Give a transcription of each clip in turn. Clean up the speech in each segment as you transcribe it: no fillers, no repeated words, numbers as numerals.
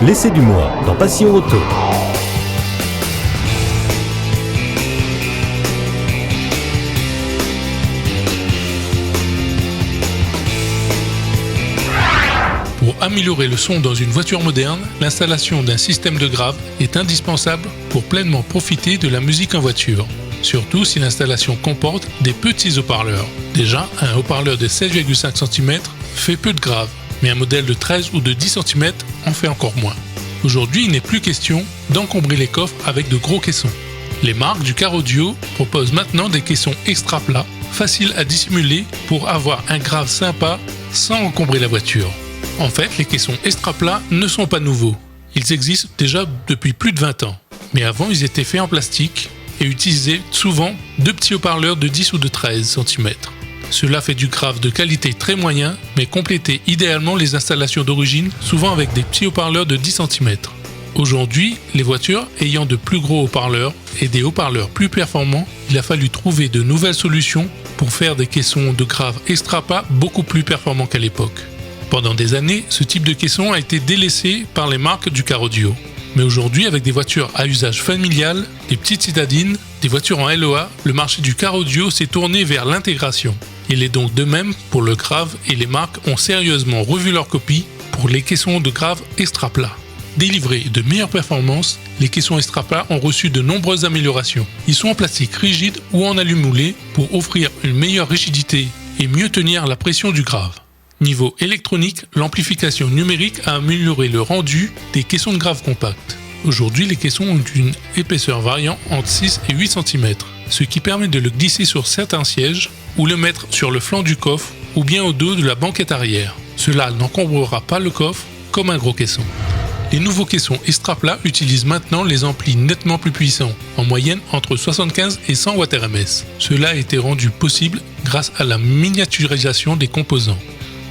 L'essai du mois dans Passion Auto. Pour améliorer le son dans une voiture moderne, l'installation d'un système de grave est indispensable pour pleinement profiter de la musique en voiture. Surtout si l'installation comporte des petits haut-parleurs. Déjà, un haut-parleur de 16,5 cm fait peu de grave, mais un modèle de 13 ou de 10 cm en fait encore moins. Aujourd'hui, il n'est plus question d'encombrer les coffres avec de gros caissons. Les marques du car audio proposent maintenant des caissons extra plats, faciles à dissimuler pour avoir un grave sympa sans encombrer la voiture. En fait, les caissons extra plats ne sont pas nouveaux. Ils existent déjà depuis plus de 20 ans. Mais avant, ils étaient faits en plastique et utilisaient souvent deux petits haut-parleurs de 10 ou de 13 cm. Cela fait du grave de qualité très moyen, mais complétait idéalement les installations d'origine, souvent avec des petits haut-parleurs de 10 cm. Aujourd'hui, les voitures ayant de plus gros haut-parleurs et des haut-parleurs plus performants, il a fallu trouver de nouvelles solutions pour faire des caissons de grave extra plats beaucoup plus performants qu'à l'époque. Pendant des années, ce type de caisson a été délaissé par les marques du car audio. Mais aujourd'hui, avec des voitures à usage familial, des petites citadines, des voitures en LOA, le marché du car audio s'est tourné vers l'intégration. Il est donc de même pour le grave et les marques ont sérieusement revu leur copie pour les caissons de grave extra plats. Délivrés de meilleures performances, les caissons extra plats ont reçu de nombreuses améliorations. Ils sont en plastique rigide ou en alu moulé pour offrir une meilleure rigidité et mieux tenir la pression du grave. Niveau électronique, l'amplification numérique a amélioré le rendu des caissons de grave compacts. Aujourd'hui, les caissons ont une épaisseur variant entre 6 et 8 cm, ce qui permet de le glisser sur certains sièges ou le mettre sur le flanc du coffre ou bien au dos de la banquette arrière. Cela n'encombrera pas le coffre comme un gros caisson. Les nouveaux caissons extra plats utilisent maintenant les amplis nettement plus puissants, en moyenne entre 75 et 100 Wh/ms. Cela a été rendu possible grâce à la miniaturisation des composants.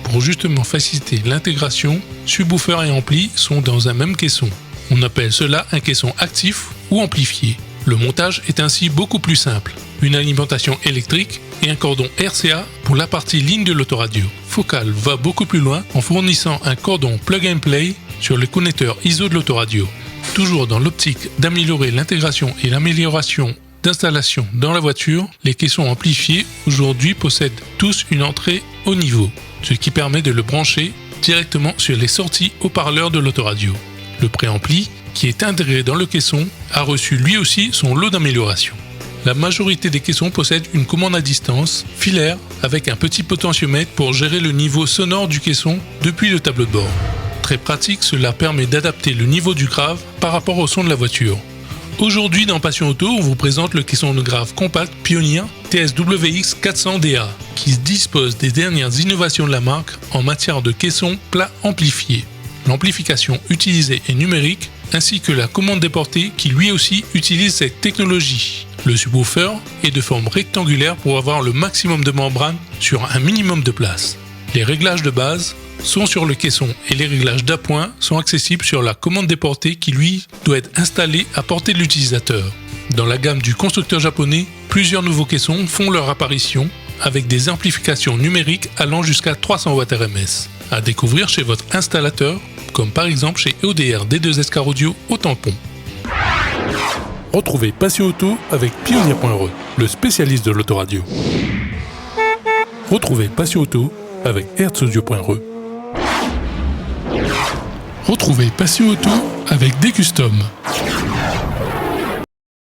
Pour justement faciliter l'intégration, subwoofer et ampli sont dans un même caisson. On appelle cela un caisson actif ou amplifié. Le montage est ainsi beaucoup plus simple. Une alimentation électrique et un cordon RCA pour la partie ligne de l'autoradio. Focal va beaucoup plus loin en fournissant un cordon plug and play sur le connecteur ISO de l'autoradio. Toujours dans l'optique d'améliorer l'intégration et l'amélioration d'installation dans la voiture, les caissons amplifiés aujourd'hui possèdent tous une entrée haut niveau, ce qui permet de le brancher directement sur les sorties haut-parleurs de l'autoradio. Le préampli, qui est intégré dans le caisson, a reçu lui aussi son lot d'améliorations. La majorité des caissons possèdent une commande à distance, filaire, avec un petit potentiomètre pour gérer le niveau sonore du caisson depuis le tableau de bord. Très pratique, cela permet d'adapter le niveau du grave par rapport au son de la voiture. Aujourd'hui dans Passion Auto, on vous présente le caisson de grave compact Pioneer TSWX 400DA qui dispose des dernières innovations de la marque en matière de caisson plat amplifié. L'amplification utilisée est numérique ainsi que la commande déportée qui lui aussi utilise cette technologie. Le subwoofer est de forme rectangulaire pour avoir le maximum de membrane sur un minimum de place. Les réglages de base sont sur le caisson et les réglages d'appoint sont accessibles sur la commande déportée qui lui doit être installée à portée de l'utilisateur. Dans la gamme du constructeur japonais, plusieurs nouveaux caissons font leur apparition avec des amplifications numériques allant jusqu'à 300 Wh/ms. À découvrir chez votre installateur, comme par exemple chez EODR D2S Car Audio au tampon. Retrouvez Passion Auto avec Pioneer.re, le spécialiste de l'autoradio. Retrouvez Passion Auto avec Herzaudio.re. Retrouvez Passion Auto avec Decustom.